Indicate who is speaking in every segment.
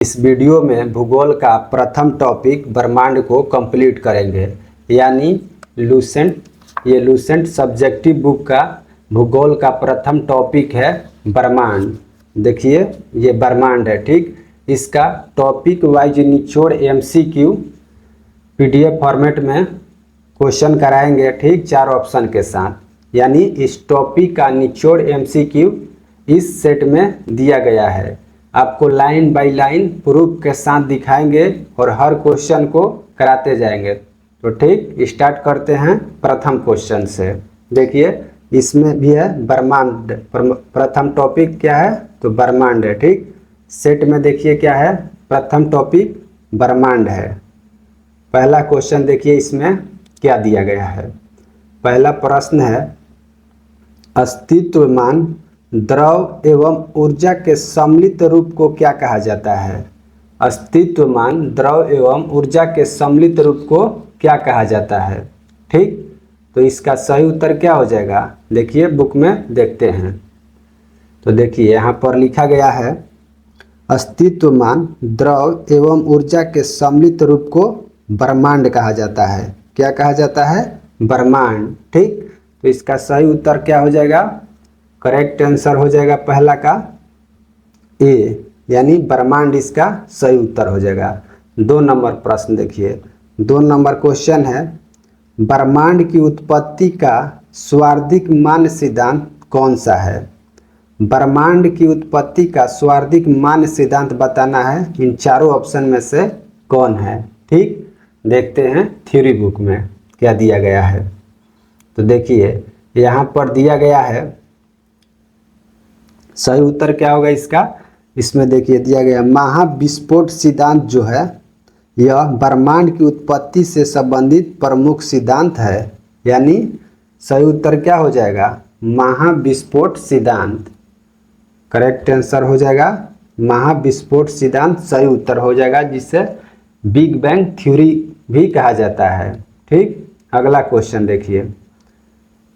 Speaker 1: इस वीडियो में भूगोल का प्रथम टॉपिक ब्रह्मांड को कंप्लीट करेंगे। यानी लूसेंट सब्जेक्टिव बुक का भूगोल का प्रथम टॉपिक है ब्रह्मांड। देखिए ये ब्रह्मांड है, ठीक। इसका टॉपिक वाइज निचोड़ MCQ PDF फॉर्मेट में क्वेश्चन कराएंगे, ठीक, 4 ऑप्शन के साथ। यानी इस टॉपिक का निचोड़ MCQ इस सेट में दिया गया है। आपको लाइन बाय लाइन प्रूफ के साथ दिखाएंगे और हर क्वेश्चन को कराते जाएंगे। तो ठीक, स्टार्ट करते हैं प्रथम क्वेश्चन से। देखिए इसमें भी है ब्रह्मांड। प्रथम टॉपिक क्या है? तो ब्रह्मांड है, ठीक। सेट में देखिए क्या है, प्रथम टॉपिक ब्रह्मांड है। पहला क्वेश्चन देखिए इसमें क्या दिया गया है। पहला प्रश्न है, अस्तित्वमान द्रव एवं ऊर्जा के सम्मिलित रूप को क्या कहा जाता है? अस्तित्वमान द्रव एवं ऊर्जा के सम्मिलित रूप को क्या कहा जाता है? ठीक, तो इसका सही उत्तर क्या हो जाएगा? देखिए बुक में देखते हैं। तो देखिए यहाँ पर लिखा गया है, अस्तित्वमान द्रव एवं ऊर्जा के सम्मिलित रूप को ब्रह्मांड कहा जाता है। क्या कहा जाता है? ब्रह्मांड, ठीक। तो इसका सही उत्तर क्या हो जाएगा? करेक्ट आंसर हो जाएगा पहला का ए, यानी ब्रह्मांड इसका सही उत्तर हो जाएगा। 2 नंबर प्रश्न देखिए, 2 नंबर क्वेश्चन है, ब्रह्मांड की उत्पत्ति का स्वार्थिक मान्य सिद्धांत कौन सा है? ब्रह्मांड की उत्पत्ति का स्वार्थिक मान्य सिद्धांत बताना है। इन चारों ऑप्शन में से कौन है? ठीक, देखते हैं थ्योरी बुक में क्या दिया गया है। तो देखिए यहाँ पर दिया गया है, सही उत्तर क्या होगा इसका? इसमें देखिए दिया गया महाविस्फोट सिद्धांत जो है यह ब्रह्मांड की उत्पत्ति से संबंधित प्रमुख सिद्धांत है। यानी सही उत्तर क्या हो जाएगा? महाविस्फोट सिद्धांत। करेक्ट आंसर हो जाएगा महाविस्फोट सिद्धांत, सही उत्तर हो जाएगा, जिसे बिग बैंग थ्योरी भी कहा जाता है। ठीक, अगला क्वेश्चन देखिए,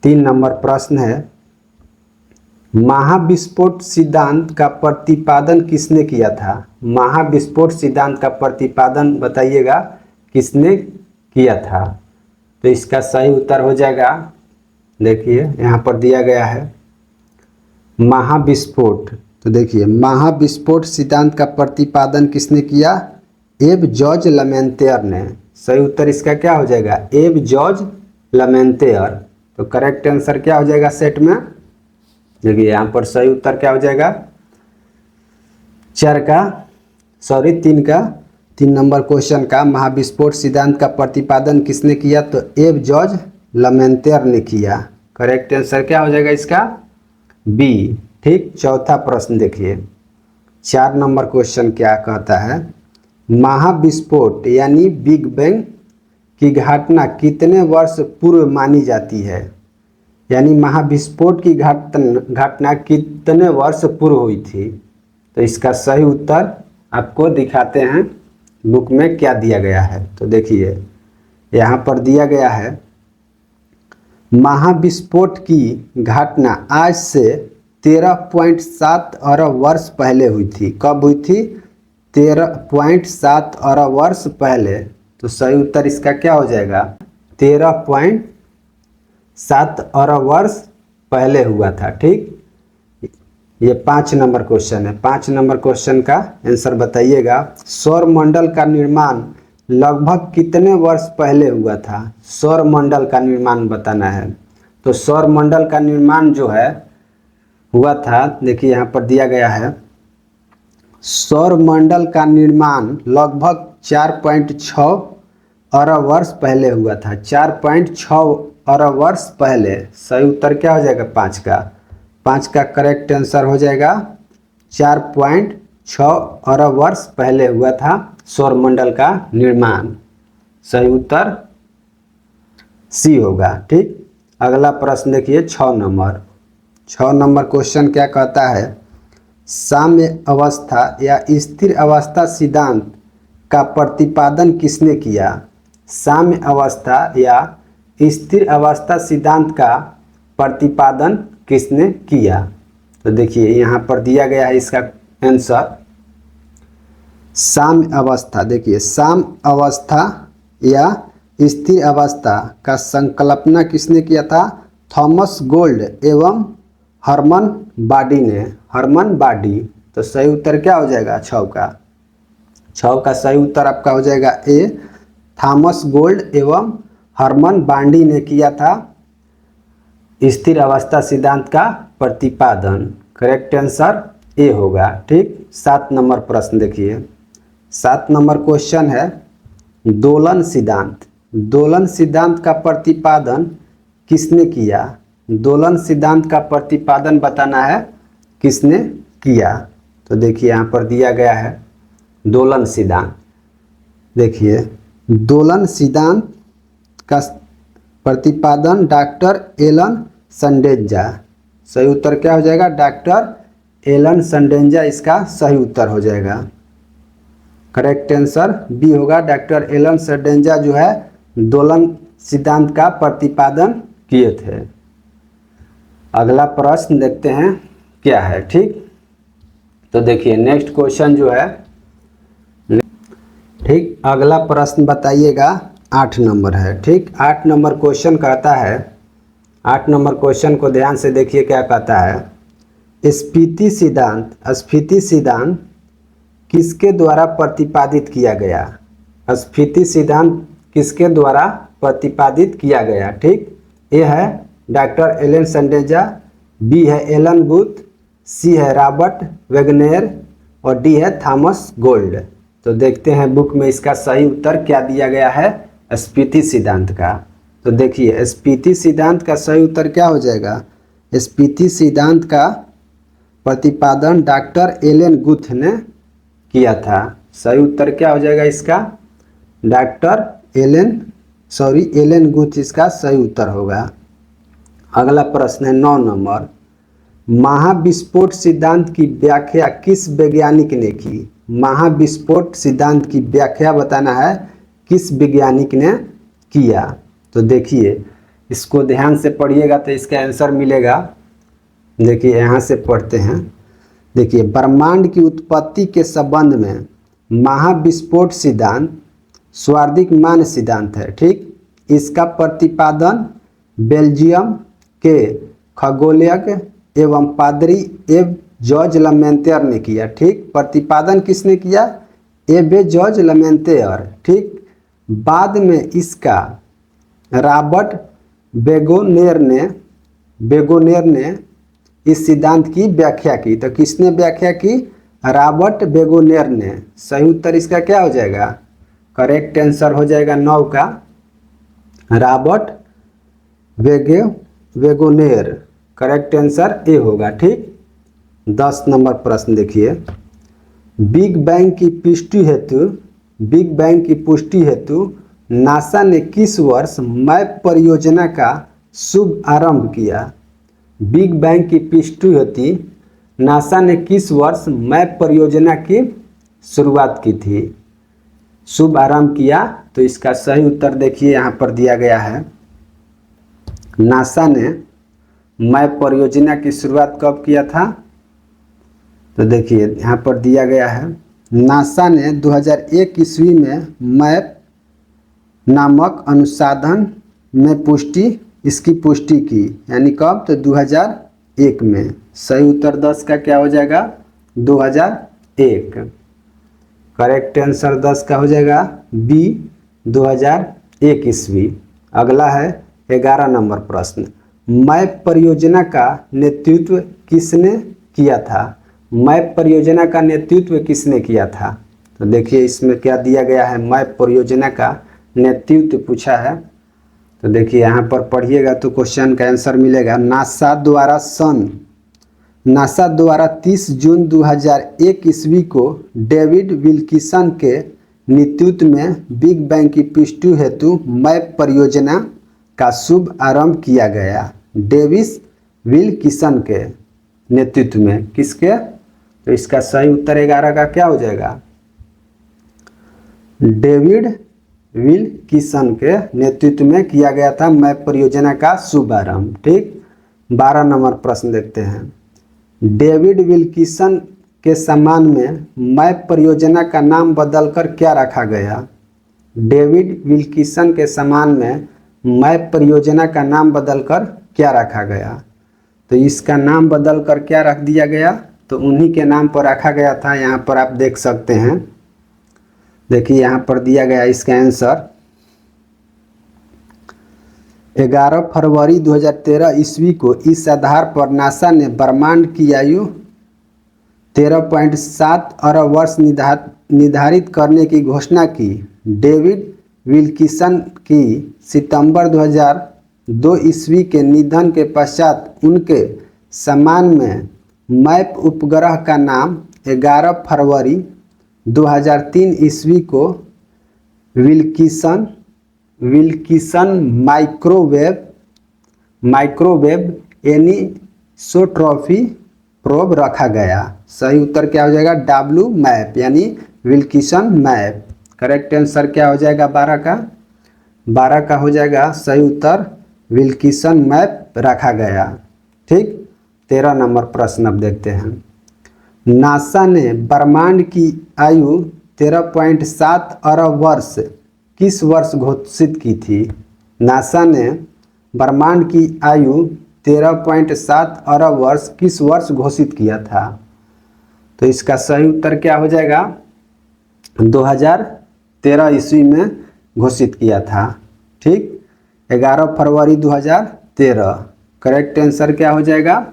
Speaker 1: 3 नंबर प्रश्न है, महाविस्फोट सिद्धांत का प्रतिपादन किसने किया था? महाविस्फोट सिद्धांत का प्रतिपादन बताइएगा किसने किया था? तो इसका सही उत्तर हो जाएगा, देखिए यहाँ पर दिया गया है महाविस्फोट। तो देखिए महाविस्फोट सिद्धांत का प्रतिपादन किसने किया? एब जॉर्ज लमेंतेयर ने। सही उत्तर इसका क्या हो जाएगा? एब जॉर्ज लमेंतेयर। तो करेक्ट आंसर क्या हो जाएगा सेट में? देखिए यहाँ पर सही उत्तर क्या हो जाएगा? 3 नंबर क्वेश्चन का महाविस्फोट सिद्धांत का प्रतिपादन किसने किया? तो एब जॉर्ज लमेंतेयर ने किया। करेक्ट आंसर क्या हो जाएगा इसका? बी। ठीक, चौथा प्रश्न देखिए, 4 नंबर क्वेश्चन क्या कहता है, महाविस्फोट यानी बिग बैंग की घटना कितने वर्ष पूर्व मानी जाती है? यानी महाविस्फोट की घटना कितने वर्ष पूर्व हुई थी? तो इसका सही उत्तर आपको दिखाते हैं बुक में क्या दिया गया है। तो देखिए यहाँ पर दिया गया है, महाविस्फोट की घटना आज से 13.7 अरब वर्ष पहले हुई थी। कब हुई थी? 13.7 अरब वर्ष पहले। तो सही उत्तर इसका क्या हो जाएगा? 13.7 अरब वर्ष पहले हुआ था। ठीक, ये 5 नंबर क्वेश्चन है। 5 नंबर क्वेश्चन का आंसर बताइएगा, सौर मंडल का निर्माण लगभग कितने वर्ष पहले हुआ था? सौर मंडल का निर्माण बताना है। तो सौर मंडल का निर्माण जो है हुआ था, देखिए यहाँ पर दिया गया है, सौर मंडल का निर्माण लगभग 4.6 अरब वर्ष पहले हुआ था। 4.6 अरब वर्ष पहले। सही उत्तर क्या हो जाएगा? 5 का करेक्ट आंसर हो जाएगा 4.6 अरब वर्ष पहले हुआ था सौर मंडल का निर्माण। सही उत्तर सी होगा। ठीक, अगला प्रश्न देखिए, 6 नंबर क्वेश्चन क्या कहता है, साम्य अवस्था या स्थिर अवस्था सिद्धांत का प्रतिपादन किसने किया? साम्य अवस्था या स्थिर अवस्था सिद्धांत का प्रतिपादन किसने किया? तो देखिए यहाँ पर दिया गया है इसका आंसर, साम्य अवस्था, देखिए साम्य अवस्था या स्थिर अवस्था का संकल्पना किसने किया था? थॉमस गोल्ड एवं हरमन बाडी ने। हरमन बाडी। तो सही उत्तर क्या हो जाएगा? 6 का। 6 का सही उत्तर आपका हो जाएगा ए। थॉमस गोल्ड एवं हरमन बाडी ने किया था स्थिर अवस्था सिद्धांत का प्रतिपादन। करेक्ट आंसर ए होगा। ठीक। 7 नंबर प्रश्न देखिए। 7 नंबर क्वेश्चन है दोलन सिद्धांत। दोलन सिद्धांत का प्रतिपादन किसने किया? दोलन सिद्धांत का प्रतिपादन बताना है किसने किया। तो देखिए यहाँ पर दिया गया है दोलन सिद्धांत। देखिए दोलन सिद्धांत का प्रतिपादन डॉक्टर एलन संडेंजा। सही उत्तर क्या हो जाएगा? डॉक्टर एलन संडेंजा इसका सही उत्तर हो जाएगा। करेक्ट आंसर बी होगा। डॉक्टर एलन संडेंजा जो है दोलन सिद्धांत का प्रतिपादन किए थे। अगला प्रश्न देखते हैं क्या है। ठीक। तो देखिए नेक्स्ट क्वेश्चन जो है, ठीक, अगला प्रश्न बताइएगा 8 नंबर है। ठीक। 8 नंबर क्वेश्चन कहता है, 8 नंबर क्वेश्चन को ध्यान से देखिए क्या कहता है। स्फीति सिद्धांत, स्फीति सिद्धांत किसके द्वारा प्रतिपादित किया गया? स्फीति सिद्धांत किसके द्वारा प्रतिपादित किया गया? ठीक। ए है डॉक्टर एलन संडेंजा, बी है एलन गुथ, सी है रॉबर्ट वेगनेर और डी है थॉमस गोल्ड। तो देखते हैं बुक में इसका सही उत्तर क्या दिया गया है स्फीति सिद्धांत का। तो देखिए स्फीति सिद्धांत का सही उत्तर क्या हो जाएगा? स्फीति सिद्धांत का प्रतिपादन डॉक्टर एलन गुथ ने किया था। सही उत्तर क्या हो जाएगा इसका? डॉक्टर एलन गुथ इसका सही उत्तर होगा। अगला प्रश्न है 9 नंबर। महाविस्फोट सिद्धांत की व्याख्या किस वैज्ञानिक ने की? महाविस्फोट सिद्धांत की व्याख्या बताना है किस वैज्ञानिक ने किया। तो देखिए इसको ध्यान से पढ़िएगा तो इसका आंसर मिलेगा। देखिए यहाँ से पढ़ते हैं। देखिए ब्रह्मांड की उत्पत्ति के संबंध में महाविस्फोट सिद्धांत स्वार्थिक मान्य सिद्धांत है। ठीक। इसका प्रतिपादन बेल्जियम के खगोलज्ञ एवं पादरी एव जॉर्ज लमेंतेयर ने किया। ठीक। प्रतिपादन किसने किया? एबे जॉर्ज लमेंतेयर। ठीक। बाद में इसका रॉबर्ट बेगोनेर ने इस सिद्धांत की व्याख्या की। तो किसने व्याख्या की? रॉबर्ट बेगोनेर ने। सही उत्तर इसका क्या हो जाएगा? करेक्ट आंसर हो जाएगा 9 का रॉबर्ट वेगोनेर। करेक्ट आंसर ए होगा। ठीक। 10 नंबर प्रश्न देखिए। बिग बैंग की पुष्टि हेतु नासा ने किस वर्ष मैप परियोजना का शुभ आरंभ किया? बिग बैंग की पुष्टि हेतु नासा ने किस वर्ष मैप परियोजना की शुरुआत की थी, शुभ आरंभ किया? तो इसका सही उत्तर देखिए यहाँ पर दिया गया है। नासा ने मैप परियोजना की शुरुआत कब किया था? तो देखिए यहाँ पर दिया गया है नासा ने 2001 ईस्वी में मैप नामक अनुसंधान में इसकी पुष्टि की। यानी कब? तो 2001 में। सही उत्तर 10 का क्या हो जाएगा? 2001। करेक्ट आंसर 10 का हो जाएगा बी 2001 ईस्वी। अगला है 11 नंबर प्रश्न। मैप परियोजना का नेतृत्व किसने किया था? मैप परियोजना का नेतृत्व किसने किया था? तो देखिए इसमें क्या दिया गया है। मैप परियोजना का नेतृत्व पूछा है। तो देखिए यहाँ पर पढ़िएगा तो क्वेश्चन का आंसर मिलेगा। नासा द्वारा 30 जून 2001 ईस्वी को डेविड विल्किसन के नेतृत्व में बिग बैंग की पुष्टि हेतु मैप परियोजना का शुभ आरंभ किया गया। डेविस विल्किसन के नेतृत्व में। किसके? तो इसका सही उत्तर 11 का क्या हो जाएगा? डेविड विल्किसन के नेतृत्व में किया गया था मैप परियोजना का शुभारंभ। ठीक। 12 नंबर प्रश्न देखते हैं। डेविड विल्किसन के सम्मान में मैप परियोजना का नाम बदलकर क्या रखा गया? डेविड विल्किसन के सम्मान में मैप परियोजना का नाम बदलकर क्या रखा गया? तो इसका नाम बदलकर क्या रख दिया गया? तो उन्हीं के नाम पर रखा गया था। यहाँ पर आप देख सकते हैं, देखिए यहाँ पर दिया गया इसका आंसर 11 फरवरी 2013 ईस्वी को इस आधार पर नासा ने ब्रह्मांड की आयु 13.7 अरब वर्ष निर्धारित करने की घोषणा की। डेविड विल्किसन की सितंबर 2002 ईस्वी के निधन के पश्चात उनके सम्मान में मैप उपग्रह का नाम 11 फरवरी 2003 ईस्वी को विल्किसन माइक्रोवेव एनिसोट्रॉपी प्रोब रखा गया। सही उत्तर क्या हो जाएगा? डब्ल्यू मैप यानी विल्किसन मैप। करेक्ट आंसर क्या हो जाएगा? 12 का हो जाएगा सही उत्तर विल्किसन मैप रखा गया। ठीक, 13 नंबर प्रश्न अब देखते हैं। नासा ने ब्रह्मांड की आयु 13.7 अरब वर्ष किस वर्ष घोषित की थी? नासा ने ब्रह्मांड की आयु 13.7 अरब वर्ष किस वर्ष घोषित किया था? तो इसका सही उत्तर क्या हो जाएगा? 2013 ईस्वी में घोषित किया था। ठीक, 11 फरवरी 2013। करेक्ट आंसर क्या हो जाएगा?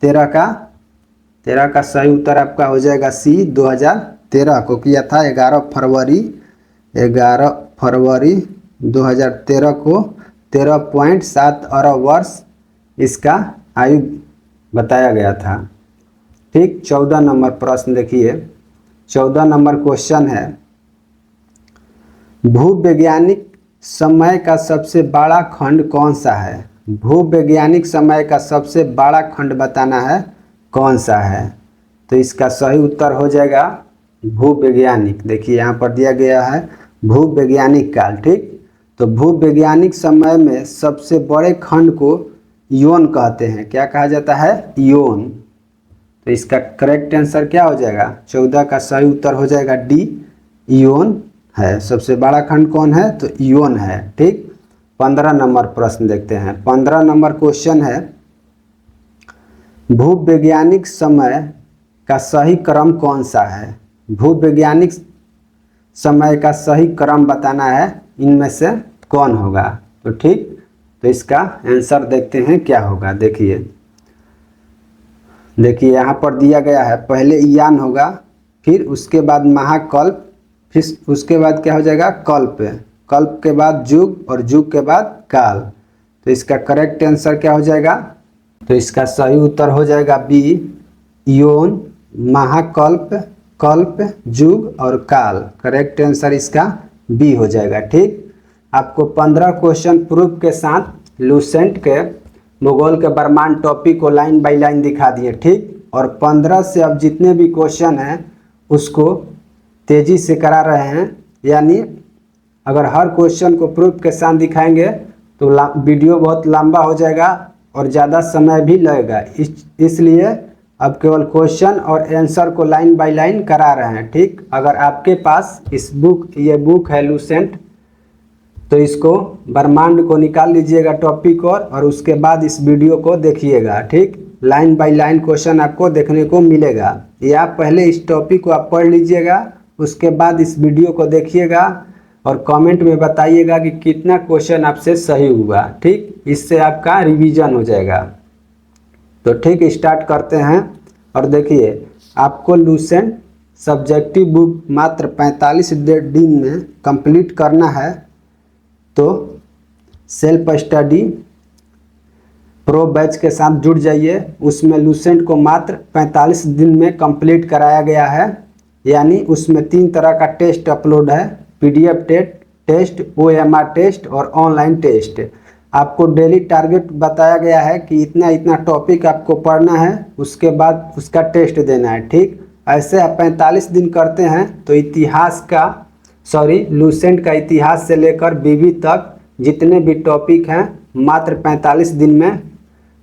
Speaker 1: 13 का सही उत्तर आपका हो जाएगा सी, 2013 को किया था। 11 फरवरी 2013 को 13.7 अरब वर्ष इसका आयु बताया गया था। ठीक, 14 नंबर प्रश्न देखिए। 14 नंबर क्वेश्चन है, भूवैज्ञानिक समय का सबसे बड़ा खंड कौन सा है? भूवैज्ञानिक समय का सबसे बड़ा खंड बताना है, कौन सा है? तो इसका सही उत्तर हो जाएगा भूवैज्ञानिक। देखिए यहाँ पर दिया गया है भूवैज्ञानिक काल। ठीक, तो भूवैज्ञानिक समय में सबसे बड़े खंड को इयोन कहते हैं। क्या कहा जाता है? इयोन। तो इसका करेक्ट आंसर क्या हो जाएगा? 14 का सही उत्तर हो जाएगा डी, इयोन है। सबसे बड़ा खंड कौन है? तो इयोन है। ठीक, 15 नंबर प्रश्न देखते हैं। 15 नंबर क्वेश्चन है, भूवैज्ञानिक समय का सही क्रम कौन सा है? भूवैज्ञानिक समय का सही क्रम बताना है, इनमें से कौन होगा? तो ठीक, तो इसका आंसर देखते हैं क्या होगा। देखिए यहाँ पर दिया गया है, पहले ईयान होगा, फिर उसके बाद महाकल्प, फिर उसके बाद क्या हो जाएगा? कल्प, कल्प के बाद युग और युग के बाद काल। तो इसका करेक्ट आंसर क्या हो जाएगा? तो इसका सही उत्तर हो जाएगा बी, इयोन, महाकल्प, कल्प, युग और काल। करेक्ट आंसर इसका बी हो जाएगा। ठीक, आपको 15 क्वेश्चन प्रूफ के साथ लूसेंट के भूगोल के ब्रह्मांड टॉपिक को लाइन बाय लाइन दिखा दिए। ठीक, और 15 से अब जितने भी क्वेश्चन हैं उसको तेज़ी से करा रहे हैं, यानी अगर हर क्वेश्चन को प्रूफ के साथ दिखाएंगे तो वीडियो बहुत लंबा हो जाएगा और ज़्यादा समय भी लगेगा। इसलिए अब केवल क्वेश्चन और आंसर को लाइन बाय लाइन करा रहे हैं। ठीक, अगर आपके पास ये बुक है लूसेंट, तो इसको ब्रह्मांड को निकाल लीजिएगा टॉपिक और उसके बाद इस वीडियो को देखिएगा। ठीक, लाइन बाय लाइन क्वेश्चन आपको देखने को मिलेगा। या पहले इस टॉपिक को आप पढ़ लीजिएगा, उसके बाद इस वीडियो को देखिएगा और कमेंट में बताइएगा कि कितना क्वेश्चन आपसे सही हुआ। ठीक, इससे आपका रिवीजन हो जाएगा। तो ठीक, स्टार्ट करते हैं। और देखिए, आपको लूसेंट सब्जेक्टिव बुक मात्र 45 दिन में कंप्लीट करना है। तो सेल्फ स्टडी प्रो बैच के साथ जुड़ जाइए। उसमें लूसेंट को मात्र 45 दिन में कंप्लीट कराया गया है, यानी उसमें 3 तरह का टेस्ट अपलोड है, पीडीएफ टेस्ट, ओएमआर टेस्ट और ऑनलाइन टेस्ट। आपको डेली टारगेट बताया गया है कि इतना टॉपिक आपको पढ़ना है, उसके बाद उसका टेस्ट देना है। ठीक, ऐसे आप 45 दिन करते हैं तो लूसेंट का इतिहास से लेकर बीबी तक जितने भी टॉपिक हैं मात्र 45 दिन में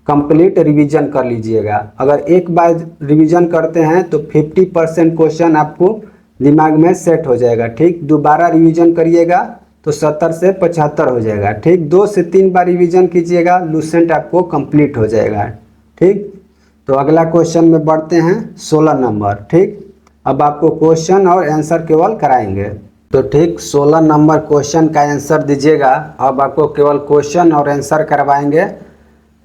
Speaker 1: कंप्लीट रिवीजन कर लीजिएगा। अगर एक बार रिवीजन करते हैं तो 50% क्वेश्चन आपको दिमाग में सेट हो जाएगा। ठीक, दोबारा रिवीजन करिएगा तो 70 से 75 हो जाएगा। ठीक, 2 से 3 बार रिवीजन कीजिएगा, लूसेंट आपको कंप्लीट हो जाएगा। ठीक, तो अगला क्वेश्चन में बढ़ते हैं 16 नंबर। ठीक, अब आपको क्वेश्चन और आंसर केवल कराएंगे। तो ठीक, 16 नंबर क्वेश्चन का आंसर दीजिएगा। अब आपको केवल क्वेश्चन और आंसर करवाएंगे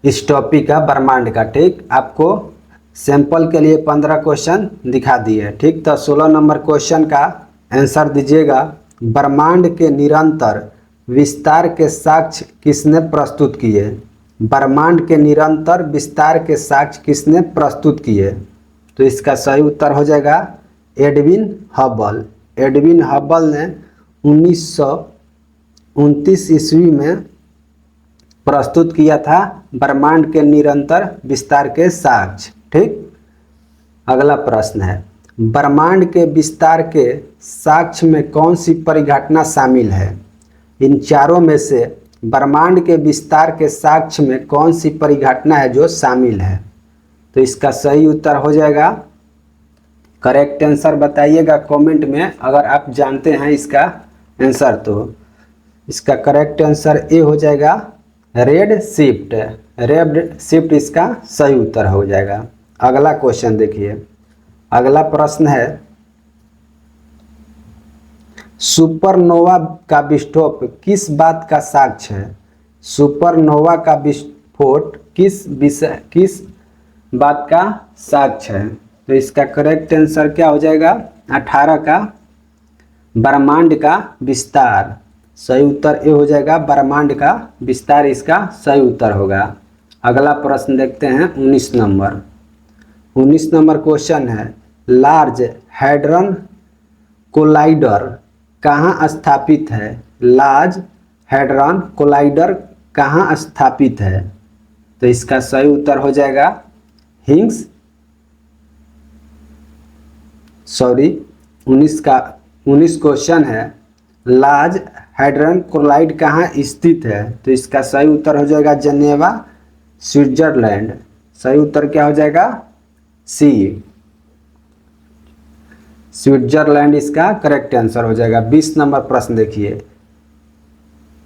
Speaker 1: इस टॉपिक का, ब्रह्मांड का। ठीक, आपको सैंपल के लिए 15 क्वेश्चन दिखा दिए। ठीक, तो 16 नंबर क्वेश्चन का आंसर दीजिएगा। ब्रह्मांड के निरंतर विस्तार के साक्ष्य किसने प्रस्तुत किए? ब्रह्मांड के निरंतर विस्तार के साक्ष्य किसने प्रस्तुत किए? तो इसका सही उत्तर हो जाएगा एडविन हबल। एडविन हबल ने 1929 ईस्वी में प्रस्तुत किया था ब्रह्मांड के निरंतर विस्तार के साक्ष्य। ठीक, अगला प्रश्न है, ब्रह्मांड के विस्तार के साक्ष्य में कौन सी परिघटना शामिल है? इन चारों में से ब्रह्मांड के विस्तार के साक्ष्य में कौन सी परिघटना है जो शामिल है? तो इसका सही उत्तर हो जाएगा, करेक्ट आंसर बताइएगा कमेंट में अगर आप जानते हैं इसका आंसर। तो इसका करेक्ट आंसर ए हो जाएगा रेड शिफ्ट। रेड शिफ्ट इसका सही उत्तर हो जाएगा। अगला क्वेश्चन देखिए, अगला प्रश्न है, सुपरनोवा का विस्फोट किस बात का साक्ष्य है? सुपरनोवा का विस्फोट किस बात का साक्ष्य है? तो इसका करेक्ट आंसर क्या हो जाएगा? 18 का ब्रह्मांड का विस्तार। सही उत्तर ए हो जाएगा, ब्रह्मांड का विस्तार इसका सही उत्तर होगा। अगला प्रश्न देखते हैं 19 नंबर। 19 नंबर क्वेश्चन है, लार्ज हैड्रन कोलाइडर कहाँ स्थापित है? लार्ज हैड्रन कोलाइडर कहाँ स्थापित है? तो इसका सही उत्तर हो जाएगा हिंग्स 19 क्वेश्चन है, लार्ज हैड्रन कोलाइड कहाँ स्थित है? तो इसका सही उत्तर हो जाएगा जेनेवा स्विट्जरलैंड। सही उत्तर क्या हो जाएगा? सी, स्विट्जरलैंड इसका करेक्ट आंसर हो जाएगा। 20 नंबर प्रश्न देखिए,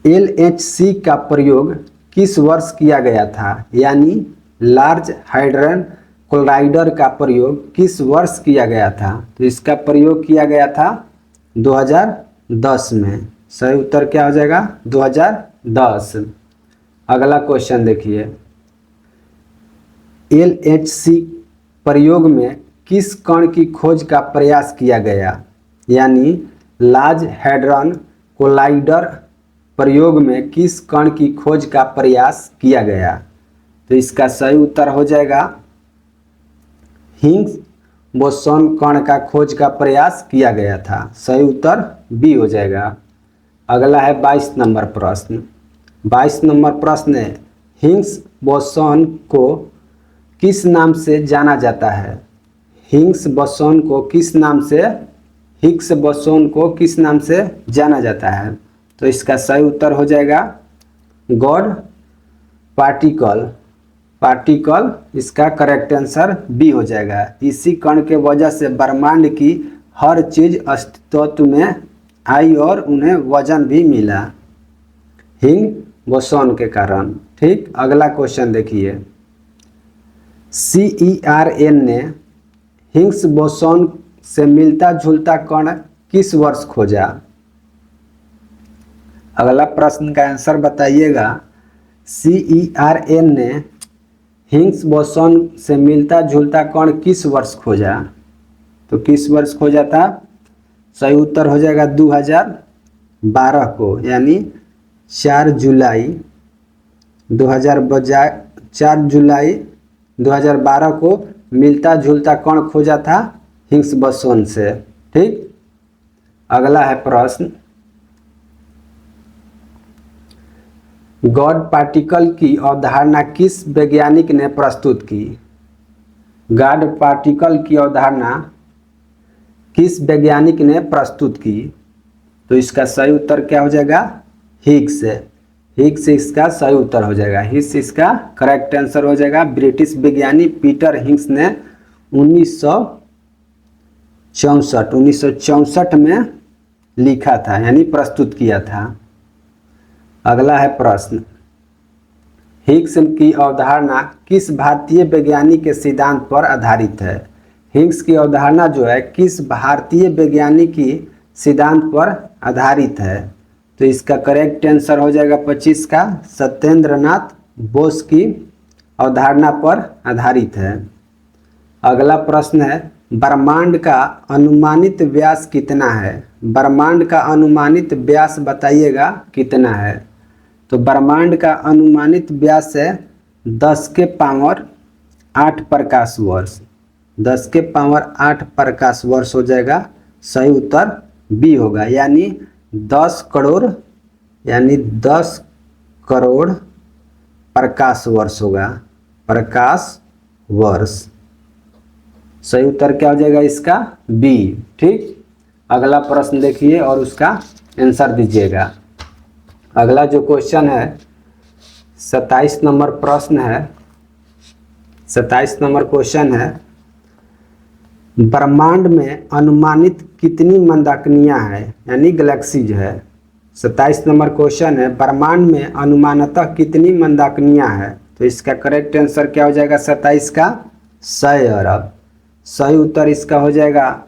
Speaker 1: LHC का प्रयोग किस वर्ष किया गया था? यानी लार्ज हाइड्रन कोलाइडर का प्रयोग किस वर्ष किया गया था? तो इसका प्रयोग किया गया था 2010 में। सही उत्तर क्या हो जाएगा? 2010। अगला क्वेश्चन देखिए, LHC प्रयोग में किस कण की खोज का प्रयास किया गया? यानी लार्ज हैड्रन कोलाइडर प्रयोग में किस कण की खोज का प्रयास किया गया? तो इसका सही उत्तर हो जाएगा हिग्स बोसॉन कण का खोज का प्रयास किया गया था। सही उत्तर बी हो जाएगा। अगला है 22 नंबर प्रश्न। 22 नंबर प्रश्न है, हिग्स बोसॉन को किस नाम से जाना जाता है? हिग्स बोसॉन को किस नाम से जाना जाता है? तो इसका सही उत्तर हो जाएगा गॉड पार्टिकल। इसका करेक्ट आंसर बी हो जाएगा। इसी कण के वजह से ब्रह्मांड की हर चीज अस्तित्व में आई और उन्हें वजन भी मिला, हिग्स बोसॉन के कारण। ठीक, अगला क्वेश्चन देखिए, CERN ने हिग्स बोसॉन से मिलता जुलता कण किस वर्ष खोजा? अगला प्रश्न का आंसर बताइएगा। CERN ने हिग्स बोसॉन से मिलता जुलता कण किस वर्ष खोजा? तो किस वर्ष खोजा था? सही उत्तर हो जाएगा 2012 को, यानी 4 जुलाई 2012 को मिलता जुलता कण खोजा था हिग्स बोसॉन से। ठीक, अगला है प्रश्न, गॉड पार्टिकल की अवधारणा किस वैज्ञानिक ने प्रस्तुत की? गॉड पार्टिकल की अवधारणा किस वैज्ञानिक ने प्रस्तुत की? तो इसका सही उत्तर क्या हो जाएगा? हिग्स। हिग्स इसका सही उत्तर हो जाएगा। हिग्स इसका करेक्ट आंसर हो जाएगा। ब्रिटिश विज्ञानी पीटर हिग्स ने 1964 में लिखा था, यानी प्रस्तुत किया था। अगला है प्रश्न, हिग्स की अवधारणा किस भारतीय वैज्ञानिक के सिद्धांत पर आधारित है? हिग्स की अवधारणा जो है किस भारतीय वैज्ञानिक की सिद्धांत पर आधारित है? तो इसका करेक्ट आंसर हो जाएगा 25 का सत्येंद्र नाथ बोस की अवधारणा पर आधारित है। अगला प्रश्न है, ब्रह्मांड का अनुमानित व्यास कितना है? ब्रह्मांड का अनुमानित व्यास बताइएगा कितना है? तो ब्रह्मांड का अनुमानित व्यास है 10 के पावर 8 प्रकाश वर्ष। 10 के पावर 8 प्रकाश वर्ष हो जाएगा। सही उत्तर बी होगा, यानी 10 करोड़ प्रकाश वर्ष होगा। प्रकाश वर्ष सही उत्तर क्या हो जाएगा इसका? बी। ठीक, अगला प्रश्न देखिए और उसका आंसर दीजिएगा। अगला जो क्वेश्चन है 27 नंबर प्रश्न है। 27 नंबर क्वेश्चन है, ब्रह्मांड में अनुमानित कितनी मंदाकिनियां हैं, यानी गैलेक्सीज है। 27 नंबर क्वेश्चन है, ब्रह्मांड में अनुमानतः कितनी मंदाकिनियां हैं? तो इसका करेक्ट आंसर क्या हो जाएगा 27 का? 100 अरब। सही उत्तर इसका हो जाएगा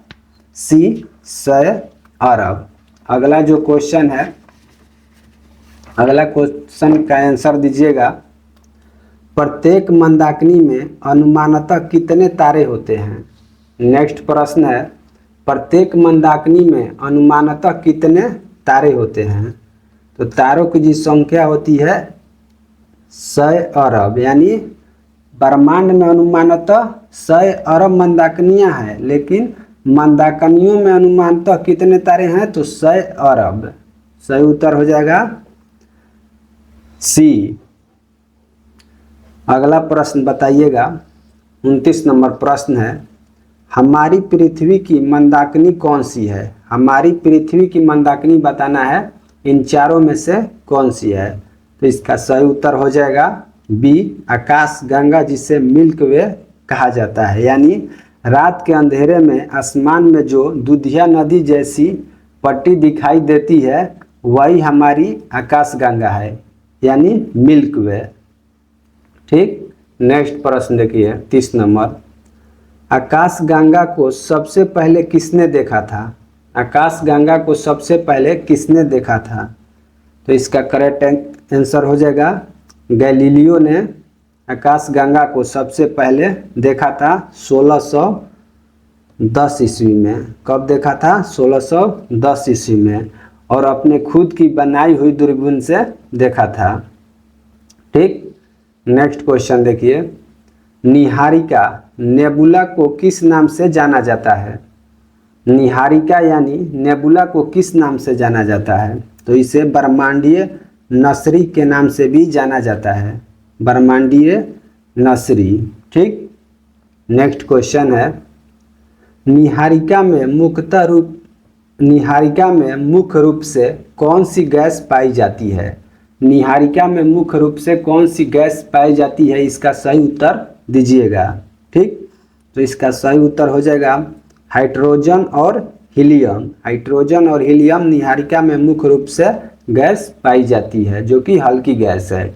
Speaker 1: सी, 100 अरब। अगला जो क्वेश्चन है, अगला क्वेश्चन का आंसर दीजिएगा, प्रत्येक मंदाकिनी में अनुमानतः कितने तारे होते हैं? नेक्स्ट प्रश्न है, प्रत्येक मंदाकिनी में अनुमानतः कितने तारे होते हैं? तो तारों की जो संख्या होती है 100 अरब, यानी ब्रह्मांड में अनुमानतः 100 अरब मंदाकिनियां हैं, लेकिन मंदाकिनियों में अनुमानतः कितने तारे हैं? तो 100 अरब। सही उत्तर हो जाएगा सी। अगला प्रश्न बताइएगा, 29 नंबर प्रश्न है, हमारी पृथ्वी की मंदाकिनी कौन सी है? हमारी पृथ्वी की मंदाकिनी बताना है, इन चारों में से कौन सी है? तो इसका सही उत्तर हो जाएगा बी, आकाश गंगा, जिसे मिल्की वे कहा जाता है। यानी रात के अंधेरे में आसमान में जो दूधिया नदी जैसी पट्टी दिखाई देती है वही हमारी आकाश गंगा है, यानी मिल्की वे। ठीक, नेक्स्ट प्रश्न देखिए 30 नंबर, आकाश गंगा को सबसे पहले किसने देखा था? आकाश गंगा को सबसे पहले किसने देखा था? तो इसका करेक्ट आंसर हो जाएगा गैलीलियो ने आकाश गंगा को सबसे पहले देखा था 1610 ईस्वी में। कब देखा था? 1610 ईस्वी में, और अपने खुद की बनाई हुई दूरबीन से देखा था। ठीक, नेक्स्ट क्वेश्चन देखिए, निहारिका नेबुला को किस नाम से जाना जाता है? निहारिका यानी नेबुला को किस नाम से जाना जाता है? तो इसे ब्रह्मांडीय नसरी के नाम से भी जाना जाता है, ब्रह्मांडीय नसरी। ठीक, नेक्स्ट क्वेश्चन है, निहारिका में मुख्य रूप से कौन सी गैस पाई जाती है? निहारिका में मुख्य रूप से कौन सी गैस पाई जाती है? इसका सही उत्तर दीजिएगा। ठीक, तो इसका सही उत्तर हो जाएगा हाइड्रोजन और हीलियम। हाइड्रोजन और हीलियम निहारिका में मुख्य रूप से गैस पाई जाती है, जो कि हल्की गैस है।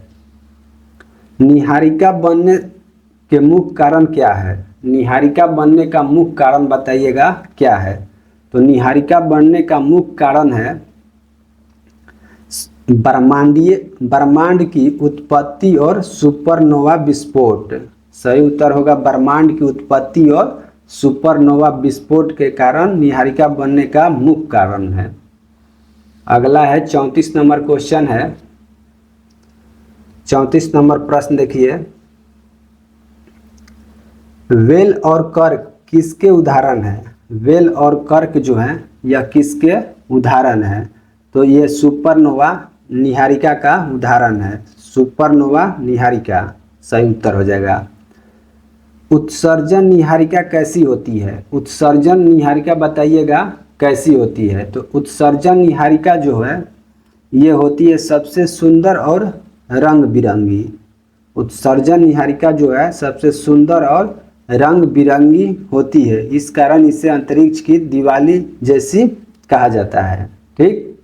Speaker 1: निहारिका बनने के मुख्य कारण क्या है? निहारिका बनने का मुख्य कारण बताइएगा क्या है? तो निहारिका बनने का मुख्य कारण है ब्रह्मांड की उत्पत्ति और सुपरनोवा विस्फोट। सही उत्तर होगा ब्रह्मांड की उत्पत्ति और सुपरनोवा विस्फोट के कारण निहारिका बनने का मुख्य कारण है। अगला है 34 नंबर क्वेश्चन है। 34 नंबर प्रश्न देखिए, वेल और कर्क किसके उदाहरण है? वेल और कर्क जो है यह किसके उदाहरण है? तो ये सुपरनोवा निहारिका का उदाहरण है, सुपरनोवा निहारिका। सही उत्तर हो जाएगा। उत्सर्जन निहारिका कैसी होती है? उत्सर्जन निहारिका बताइएगा कैसी होती है? तो उत्सर्जन निहारिका जो है ये होती है सबसे सुंदर और रंग बिरंगी। उत्सर्जन निहारिका जो है सबसे सुंदर और रंग बिरंगी होती है, इस कारण इसे अंतरिक्ष की दिवाली जैसी कहा जाता है। ठीक,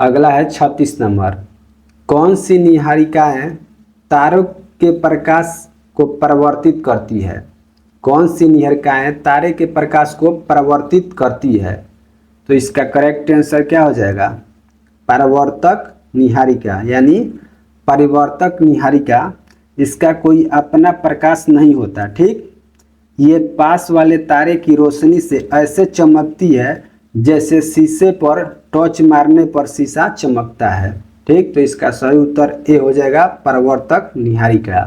Speaker 1: अगला है 36 नंबर। कौन सी निहारिकाएं तारों के प्रकाश को परावर्तित करती है? कौन सी निहारिकाएं तारे के प्रकाश को परावर्तित करती है? तो इसका करेक्ट आंसर क्या हो जाएगा? परावर्तक निहारिका, यानी परिवर्तक निहारिका। इसका कोई अपना प्रकाश नहीं होता। ठीक, ये पास वाले तारे की रोशनी से ऐसे चमकती है जैसे शीशे पर टॉर्च मारने पर शीशा चमकता है। ठीक, तो इसका सही उत्तर ए हो जाएगा, परावर्तक निहारिका।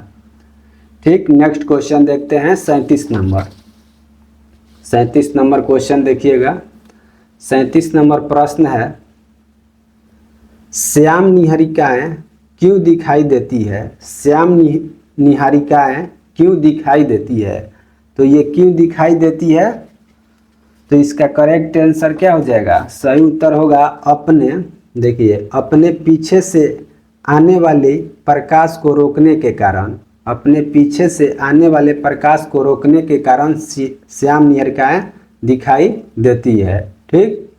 Speaker 1: ठीक, नेक्स्ट क्वेश्चन देखते हैं 37 नंबर। 37 नंबर क्वेश्चन देखिएगा। 37 नंबर प्रश्न है, श्याम निहारिकाएं क्यों दिखाई देती है? श्याम निहारिकाएं क्यों दिखाई देती है? तो ये क्यों दिखाई देती है, तो इसका करेक्ट आंसर क्या हो जाएगा? सही उत्तर होगा अपने, देखिए, अपने पीछे से आने वाले प्रकाश को रोकने के कारण। अपने पीछे से आने वाले प्रकाश को रोकने के कारण श्याम निहारिकाएं दिखाई देती है। ठीक,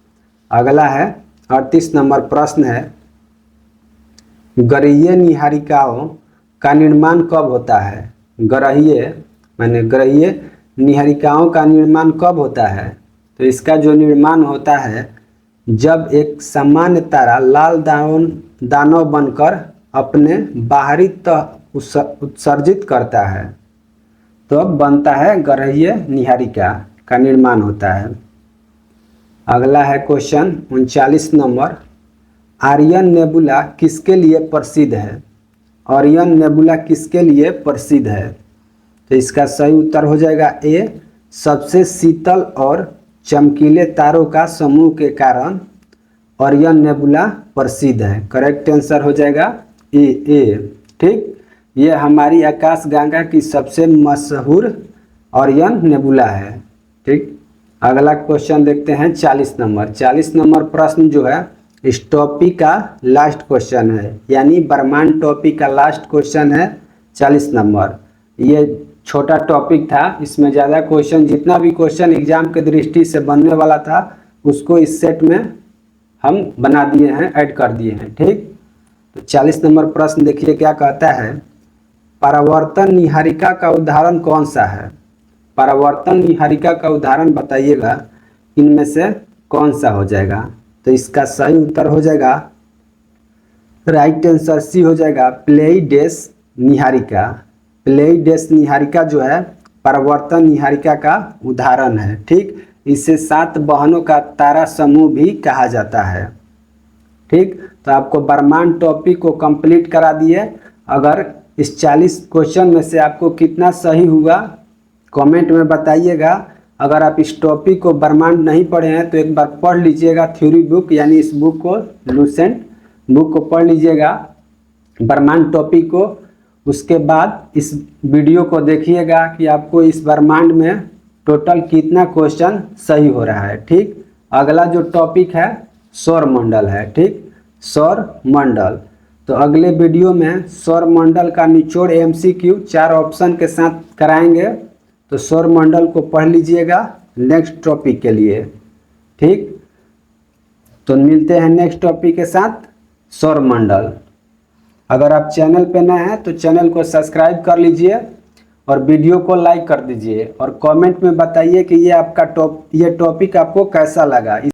Speaker 1: अगला है 38 नंबर प्रश्न है, ग्रहीय निहारिकाओं का निर्माण कब होता है? ग्रहीय निहारिकाओं का निर्माण कब होता है? तो इसका जो निर्माण होता है जब एक सामान्य तारा लाल दानव बनकर अपने बाहरी तह उत्सर्जित करता है, तो अब बनता है ग्रहीय निहारिका का निर्माण होता है। अगला है क्वेश्चन 39 नंबर, आरियन नेबुला किसके लिए प्रसिद्ध है? आरियन नेबुला किसके लिए प्रसिद्ध है? तो इसका सही उत्तर हो जाएगा ए, सबसे शीतल और चमकीले तारों का समूह के कारण आरियन नेबुला प्रसिद्ध है। करेक्ट आंसर हो जाएगा ए। ठीक, ये हमारी आकाशगंगा की सबसे मशहूर आरियन नेबुला है। ठीक, अगला क्वेश्चन देखते हैं 40 नंबर। 40 नंबर प्रश्न जो है इस टॉपिक का लास्ट क्वेश्चन है, यानी ब्रह्मांड टॉपिक का लास्ट क्वेश्चन है 40 नंबर। ये छोटा टॉपिक था, इसमें ज़्यादा क्वेश्चन, जितना भी क्वेश्चन एग्जाम के दृष्टि से बनने वाला था उसको इस सेट में हम बना दिए हैं, ऐड कर दिए हैं। ठीक, तो 40 नंबर प्रश्न देखिए क्या कहता है, परावर्तन निहारिका का उदाहरण कौन सा है? परावर्तन निहारिका का उदाहरण बताइएगा, इनमें से कौन सा हो जाएगा? तो इसका सही उत्तर हो जाएगा, राइट आंसर सी हो जाएगा, प्लेइडेस निहारिका। प्लेइडेस निहारिका जो है परावर्तन निहारिका का उदाहरण है। ठीक, इसे 7 बहनों का तारा समूह भी कहा जाता है। ठीक, तो आपको ब्रह्मांड टॉपिक को कंप्लीट करा दिए। अगर इस 40 क्वेश्चन में से आपको कितना सही हुआ कमेंट में बताइएगा। अगर आप इस टॉपिक को ब्रह्मांड नहीं पढ़े हैं तो एक बार पढ़ लीजिएगा थ्योरी बुक, यानी इस बुक को, लूसेंट बुक को पढ़ लीजिएगा, ब्रह्मांड टॉपिक को। उसके बाद इस वीडियो को देखिएगा कि आपको इस ब्रह्मांड में टोटल कितना क्वेश्चन सही हो रहा है। ठीक, अगला जो टॉपिक है सौर मंडल है। ठीक, सौर मंडल, तो अगले वीडियो में सौर मंडल का निचोड़ MCQ 4 ऑप्शन के साथ कराएंगे, तो सौर मंडल को पढ़ लीजिएगा नेक्स्ट टॉपिक के लिए। ठीक, तो मिलते हैं नेक्स्ट टॉपिक के साथ, सौर मंडल। अगर आप चैनल पे नए हैं तो चैनल को सब्सक्राइब कर लीजिए और वीडियो को लाइक कर दीजिए और कमेंट में बताइए कि ये टॉपिक आपको कैसा लगा।